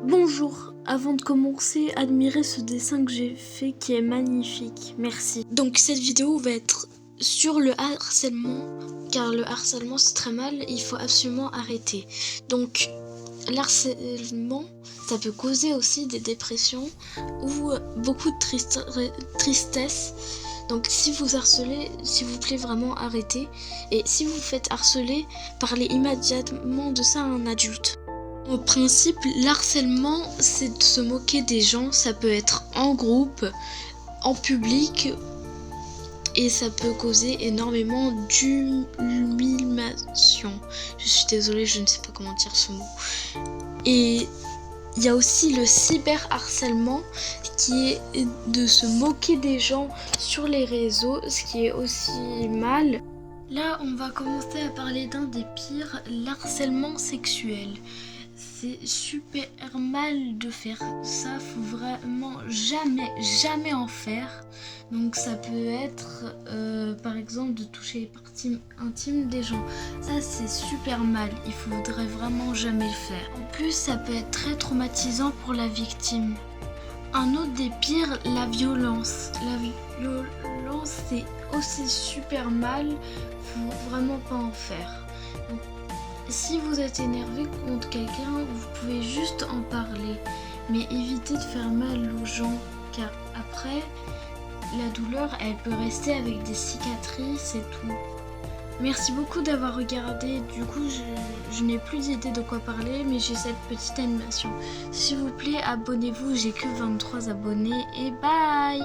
Bonjour, avant de commencer, admirez ce dessin que j'ai fait qui est magnifique, merci. Donc cette vidéo va être sur le harcèlement, car le harcèlement c'est très mal, il faut absolument arrêter. Donc l'harcèlement, ça peut causer aussi des dépressions ou beaucoup de tristesse. Donc si vous harcelez, s'il vous plaît vraiment arrêtez. Et si vous vous faites harceler, parlez immédiatement de ça à un adulte. Au principe, l'harcèlement, c'est de se moquer des gens. Ça peut être en groupe, en public, et ça peut causer énormément d'humiliation. Je suis désolée, je ne sais pas comment dire ce mot. Et il y a aussi le cyberharcèlement, qui est de se moquer des gens sur les réseaux, ce qui est aussi mal. Là, on va commencer à parler d'un des pires, l'harcèlement sexuel. C'est super mal de faire ça, faut vraiment jamais en faire. Donc ça peut être par exemple de toucher les parties intimes des gens. Ça c'est super mal, il faudrait vraiment jamais le faire. En plus ça peut être très traumatisant pour la victime. Un autre des pires, la violence. La violence c'est aussi super mal, faut vraiment pas en faire. Donc, si vous êtes énervé contre quelqu'un, vous pouvez juste en parler, mais évitez de faire mal aux gens, car après, la douleur, elle peut rester avec des cicatrices et tout. Merci beaucoup d'avoir regardé, du coup je n'ai plus d'idée de quoi parler, mais j'ai cette petite animation. S'il vous plaît, abonnez-vous, j'ai que 23 abonnés, et bye!